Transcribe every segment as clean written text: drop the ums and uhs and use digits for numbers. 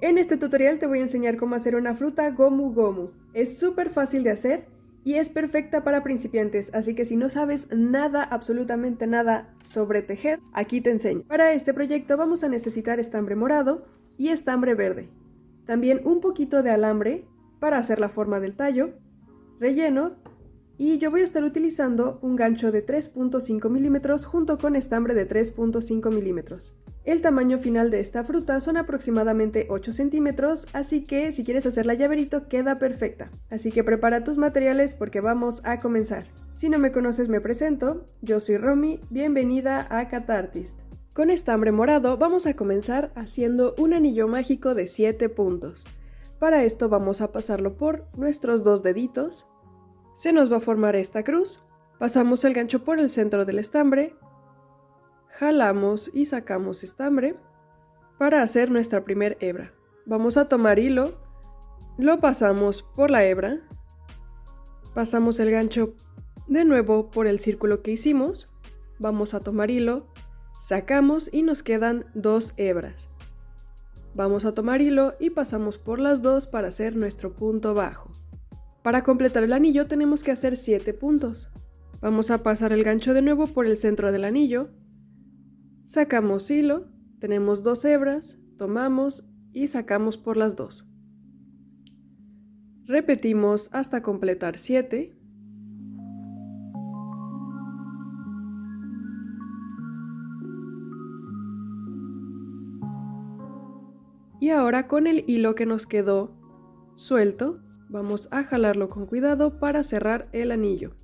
En este tutorial te voy a enseñar cómo hacer una fruta gomu gomu. Es súper fácil de hacer y es perfecta para principiantes, así que si no sabes nada, absolutamente nada sobre tejer, aquí te enseño. Para este proyecto vamos a necesitar estambre morado y estambre verde. También un poquito de alambre para hacer la forma del tallo, relleno, y yo voy a estar utilizando un gancho de 3.5 milímetros junto con estambre de 3.5 milímetros. El tamaño final de esta fruta son aproximadamente 8 centímetros, así que si quieres hacerla llaverito queda perfecta. Así que prepara tus materiales porque vamos a comenzar. Si no me conoces me presento, yo soy Romy, bienvenida a Catartist. Con estambre morado vamos a comenzar haciendo un anillo mágico de 7 puntos. Para esto vamos a pasarlo por nuestros dos deditos. Se nos va a formar esta cruz, pasamos el gancho por el centro del estambre, jalamos y sacamos estambre para hacer nuestra primer hebra. Vamos a tomar hilo, lo pasamos por la hebra, pasamos el gancho de nuevo por el círculo que hicimos, vamos a tomar hilo, sacamos y nos quedan 2 hebras. Vamos a tomar hilo y pasamos por las dos para hacer nuestro punto bajo. Para completar el anillo tenemos que hacer 7 puntos. Vamos a pasar el gancho de nuevo por el centro del anillo. Sacamos hilo, tenemos 2 hebras, tomamos y sacamos por las dos. Repetimos hasta completar 7. Y ahora con el hilo que nos quedó suelto, vamos a jalarlo con cuidado para cerrar el anillo.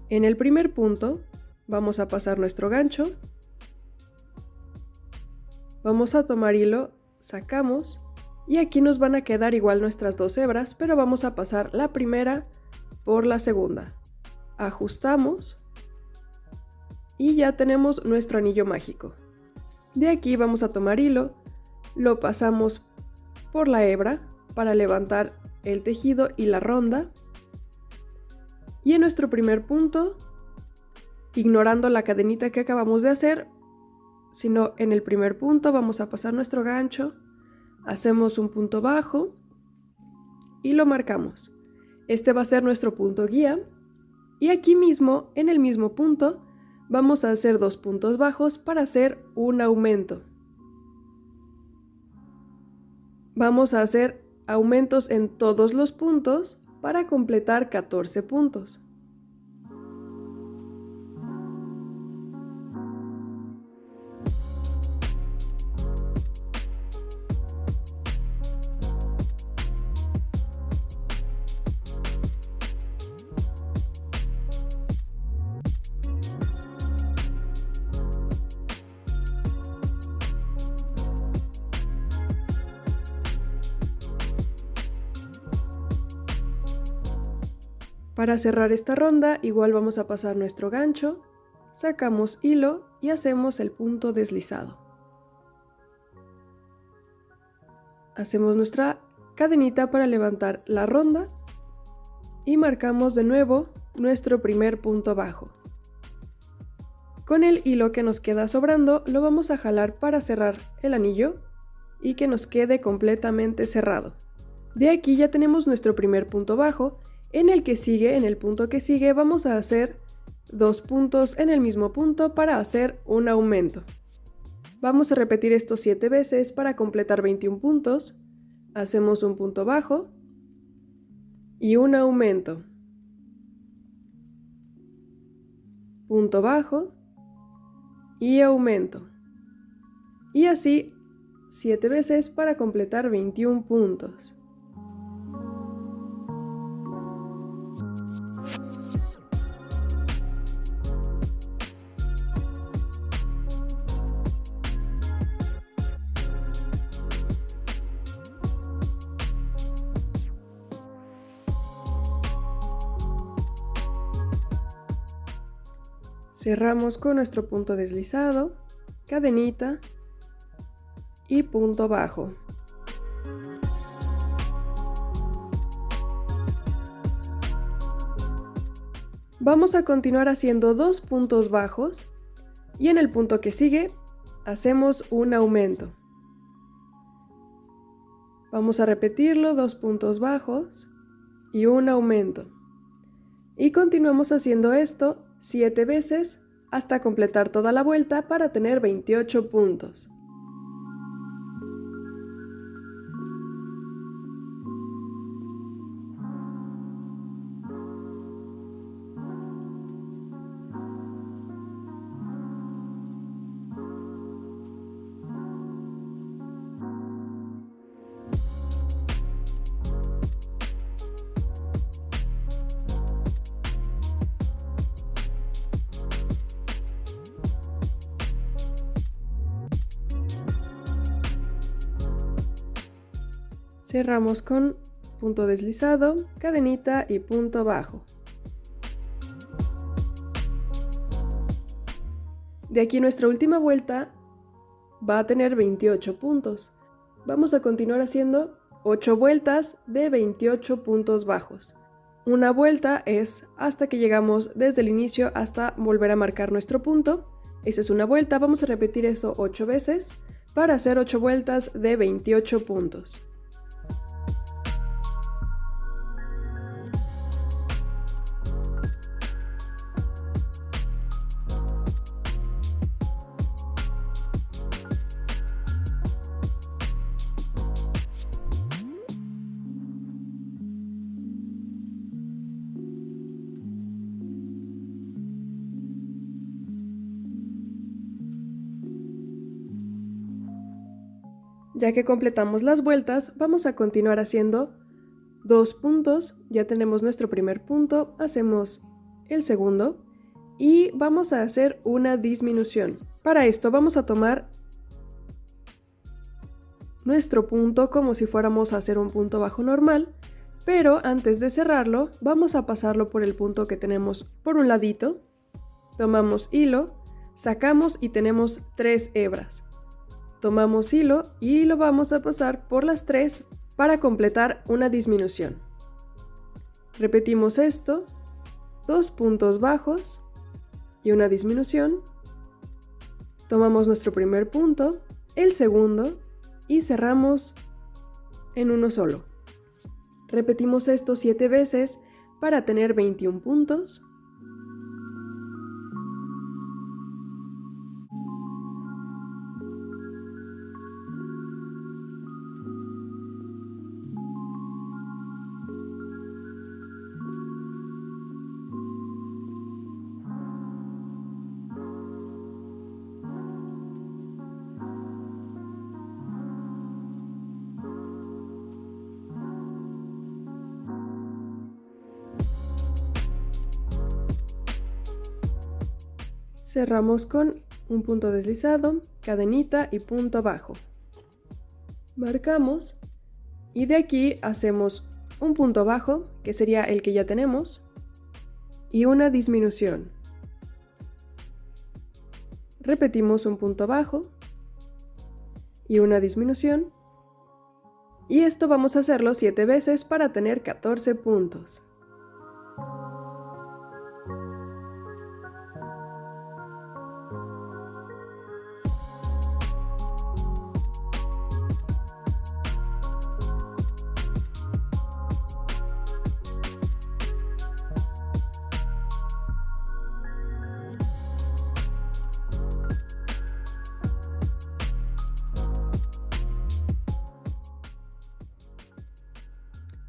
En el primer punto vamos a pasar nuestro gancho, vamos a tomar hilo, sacamos y aquí nos van a quedar igual nuestras 2 hebras, pero vamos a pasar la primera por la segunda. Ajustamos y ya tenemos nuestro anillo mágico. De aquí vamos a tomar hilo, lo pasamos por la hebra para levantar el tejido y la ronda, y en nuestro primer punto, ignorando la cadenita que acabamos de hacer, sino en el primer punto vamos a pasar nuestro gancho, hacemos un punto bajo y lo marcamos. Este va a ser nuestro punto guía, y aquí mismo, en el mismo punto, vamos a hacer 2 puntos bajos para hacer un aumento. Vamos a hacer aumentos en todos los puntos para completar 14 puntos. Para cerrar esta ronda, igual vamos a pasar nuestro gancho, sacamos hilo y hacemos el punto deslizado. Hacemos nuestra cadenita para levantar la ronda y marcamos de nuevo nuestro primer punto bajo. Con el hilo que nos queda sobrando, lo vamos a jalar para cerrar el anillo y que nos quede completamente cerrado. De aquí ya tenemos nuestro primer punto bajo. En el punto que sigue, vamos a hacer 2 puntos en el mismo punto para hacer un aumento. Vamos a repetir esto 7 veces para completar 21 puntos. Hacemos un punto bajo y un aumento. Punto bajo y aumento. Y así 7 veces para completar 21 puntos. Cerramos con nuestro punto deslizado, cadenita y punto bajo. Vamos a continuar haciendo 2 puntos bajos y en el punto que sigue hacemos un aumento. Vamos a repetirlo, 2 puntos bajos y un aumento. Y continuamos haciendo esto 7 veces hasta completar toda la vuelta para tener 28 puntos. Cerramos con punto deslizado, cadenita y punto bajo. De aquí nuestra última vuelta va a tener 28 puntos. Vamos a continuar haciendo 8 vueltas de 28 puntos bajos. Una vuelta es hasta que llegamos desde el inicio hasta volver a marcar nuestro punto. Esa es una vuelta, vamos a repetir eso 8 veces para hacer 8 vueltas de 28 puntos. Ya que completamos las vueltas, vamos a continuar haciendo 2 puntos. Ya tenemos nuestro primer punto, hacemos el segundo y vamos a hacer una disminución. Para esto vamos a tomar nuestro punto como si fuéramos a hacer un punto bajo normal, pero antes de cerrarlo vamos a pasarlo por el punto que tenemos por un ladito. Tomamos hilo, sacamos y tenemos 3 hebras. Tomamos hilo y lo vamos a pasar por las 3 para completar una disminución. Repetimos esto, 2 puntos bajos y una disminución. Tomamos nuestro primer punto, el segundo y cerramos en uno solo. Repetimos esto 7 veces para tener 21 puntos. Cerramos con un punto deslizado, cadenita y punto bajo. Marcamos y de aquí hacemos un punto bajo, que sería el que ya tenemos, y una disminución. Repetimos un punto bajo y una disminución. Y esto vamos a hacerlo 7 veces para tener 14 puntos.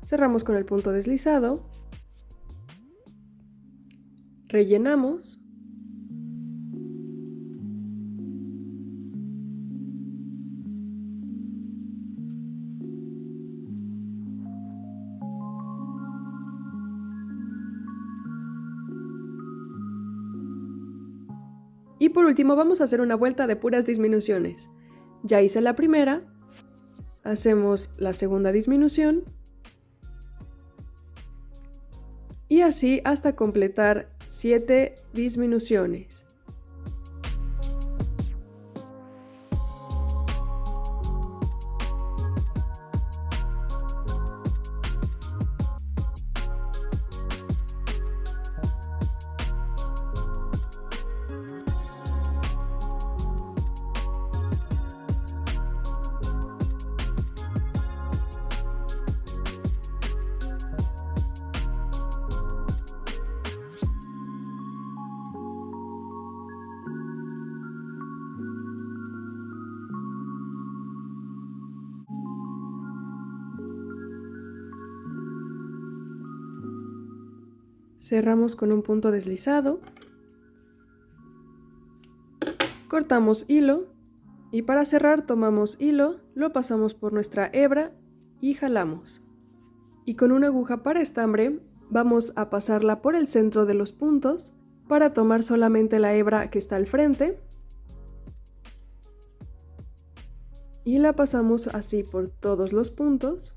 Cerramos con el punto deslizado, rellenamos y por último vamos a hacer una vuelta de puras disminuciones. Ya hice la primera, hacemos la segunda disminución y así hasta completar 7 disminuciones. Cerramos con un punto deslizado. Cortamos hilo y para cerrar tomamos hilo, lo pasamos por nuestra hebra y jalamos. Y con una aguja para estambre vamos a pasarla por el centro de los puntos para tomar solamente la hebra que está al frente. Y la pasamos así por todos los puntos.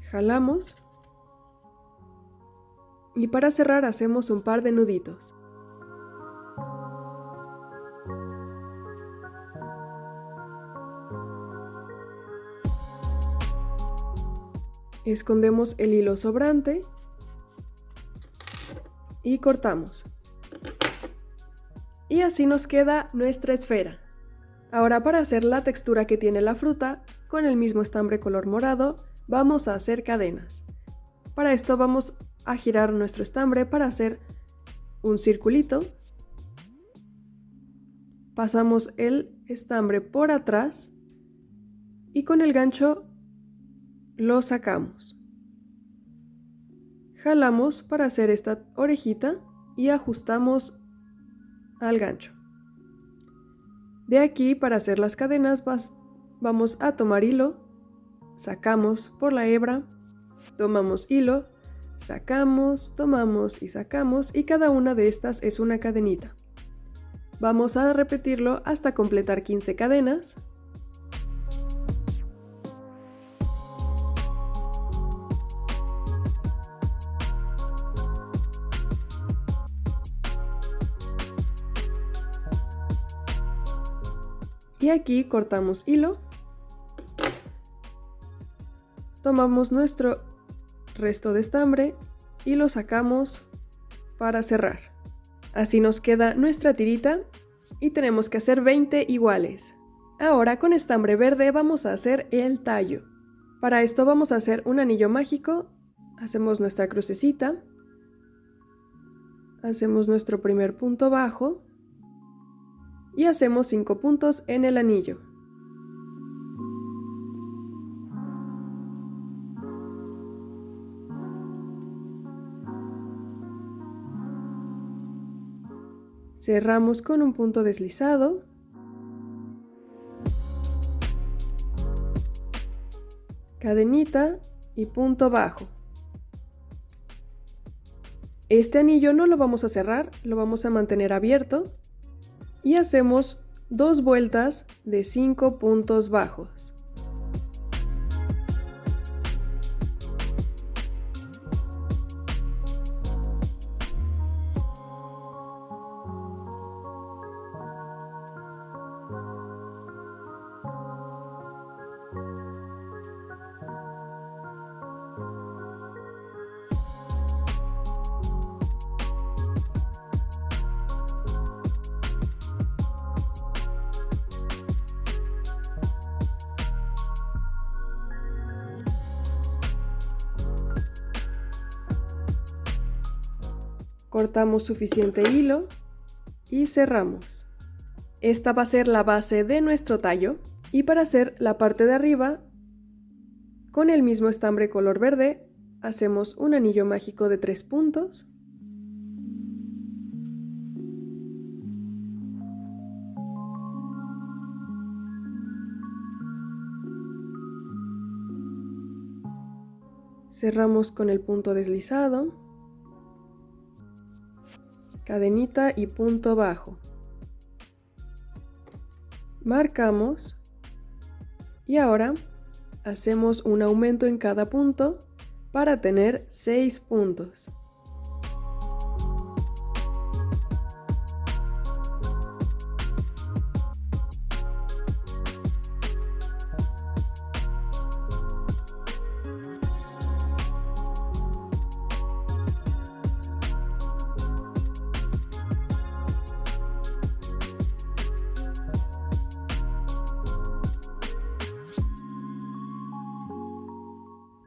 Jalamos y para cerrar hacemos un par de nuditos. Escondemos el hilo sobrante y cortamos. Y así nos queda nuestra esfera. Ahora para hacer la textura que tiene la fruta, con el mismo estambre color morado, vamos a hacer cadenas. Para esto vamos a girar nuestro estambre para hacer un circulito. Pasamos el estambre por atrás y con el gancho lo sacamos. Jalamos para hacer esta orejita y ajustamos al gancho. De aquí, para hacer las cadenas, vamos a tomar hilo, sacamos por la hebra, tomamos hilo, sacamos, tomamos y sacamos, y cada una de estas es una cadenita. Vamos a repetirlo hasta completar 15 cadenas. Y aquí cortamos hilo, tomamos nuestro resto de estambre y lo sacamos para cerrar. Así nos queda nuestra tirita y tenemos que hacer 20 iguales. Ahora con estambre verde vamos a hacer el tallo. Para esto vamos a hacer un anillo mágico, hacemos nuestra crucecita, hacemos nuestro primer punto bajo y hacemos 5 puntos en el anillo. Cerramos con un punto deslizado. Cadenita y punto bajo. Este anillo no lo vamos a cerrar, lo vamos a mantener abierto. Y hacemos 2 vueltas de 5 puntos bajos. Cortamos suficiente hilo y cerramos. Esta va a ser la base de nuestro tallo y para hacer la parte de arriba, con el mismo estambre color verde, hacemos un anillo mágico de 3 puntos. Cerramos con el punto deslizado. Cadenita y punto bajo. Marcamos y ahora hacemos un aumento en cada punto para tener 6 puntos.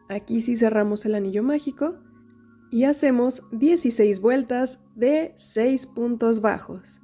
Aquí sí cerramos el anillo mágico Y hacemos 16 vueltas de 6 puntos bajos.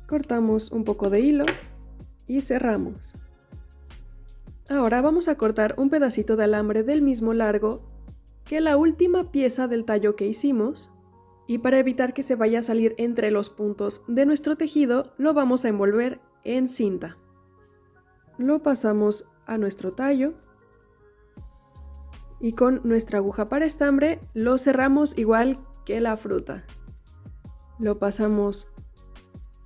Cortamos un poco de hilo y cerramos. Ahora vamos a cortar un pedacito de alambre del mismo largo que la última pieza del tallo que hicimos, y para evitar que se vaya a salir entre los puntos de nuestro tejido, lo vamos a envolver en cinta. Lo pasamos a nuestro tallo y con nuestra aguja para estambre lo cerramos igual que la fruta. Lo pasamos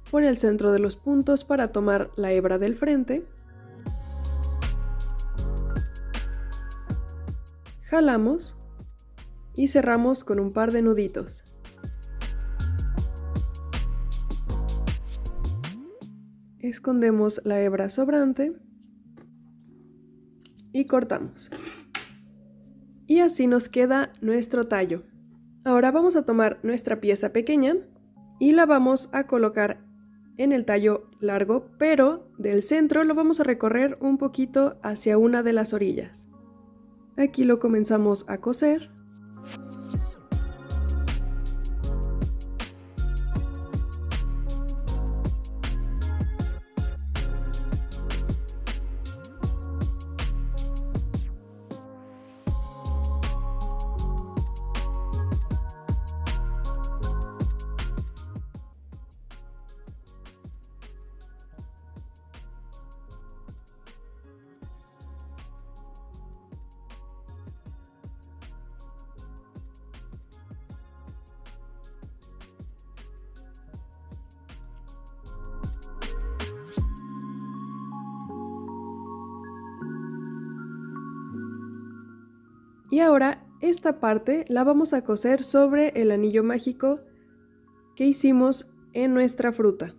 por el centro de los puntos para tomar la hebra del frente. Jalamos y cerramos con un par de nuditos. Escondemos la hebra sobrante y cortamos. Y así nos queda nuestro tallo. Ahora vamos a tomar nuestra pieza pequeña y la vamos a colocar en el tallo largo, pero del centro lo vamos a recorrer un poquito hacia una de las orillas. Aquí lo comenzamos a coser. Y ahora esta parte la vamos a coser sobre el anillo mágico que hicimos en nuestra fruta.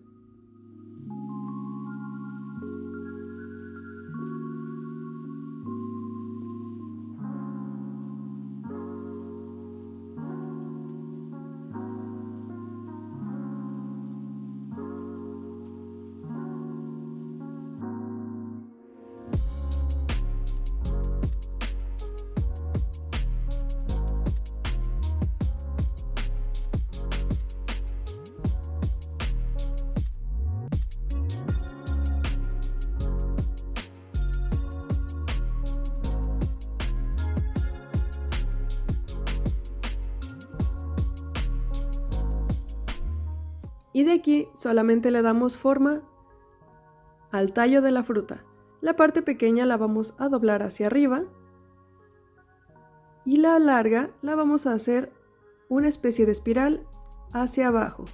Y de aquí solamente le damos forma al tallo de la fruta. La parte pequeña la vamos a doblar hacia arriba y la larga la vamos a hacer una especie de espiral hacia abajo.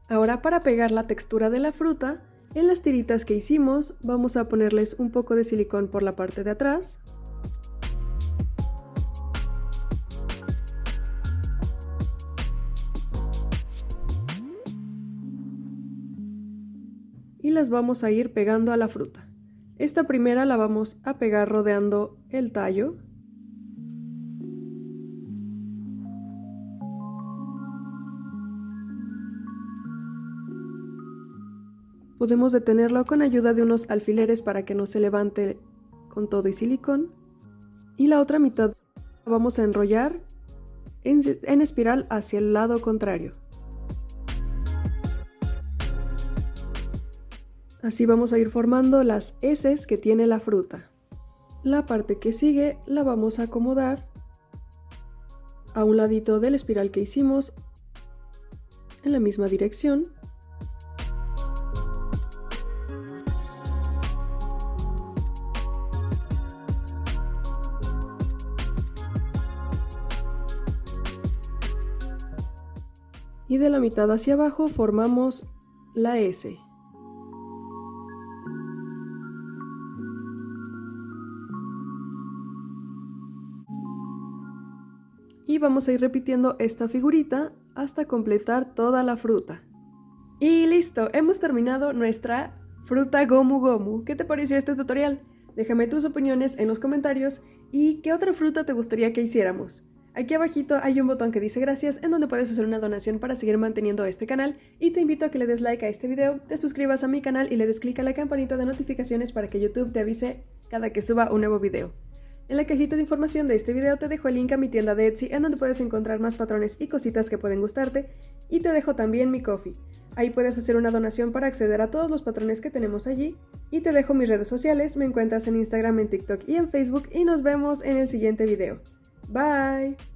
Ahora, para pegar la textura de la fruta, en las tiritas que hicimos vamos a ponerles un poco de silicón por la parte de atrás. Y las vamos a ir pegando a la fruta. Esta primera la vamos a pegar rodeando el tallo. Podemos detenerlo con ayuda de unos alfileres para que no se levante con todo y silicón. Y la otra mitad la vamos a enrollar en espiral hacia el lado contrario. Así vamos a ir formando las heces que tiene la fruta. La parte que sigue la vamos a acomodar a un ladito del espiral que hicimos en la misma dirección. y de la mitad hacia abajo formamos la S. Y vamos a ir repitiendo esta figurita hasta completar toda la fruta. Y listo, hemos terminado nuestra fruta Gomu Gomu. ¿Qué te pareció este tutorial? Déjame tus opiniones en los comentarios y qué otra fruta te gustaría que hiciéramos. Aquí abajito hay un botón que dice gracias en donde puedes hacer una donación para seguir manteniendo este canal y te invito a que le des like a este video, te suscribas a mi canal y le des clic a la campanita de notificaciones para que YouTube te avise cada que suba un nuevo video. En la cajita de información de este video te dejo el link a mi tienda de Etsy en donde puedes encontrar más patrones y cositas que pueden gustarte y te dejo también mi Ko-fi. Ahí puedes hacer una donación para acceder a todos los patrones que tenemos allí y te dejo mis redes sociales, me encuentras en Instagram, en TikTok y en Facebook y nos vemos en el siguiente video. Bye.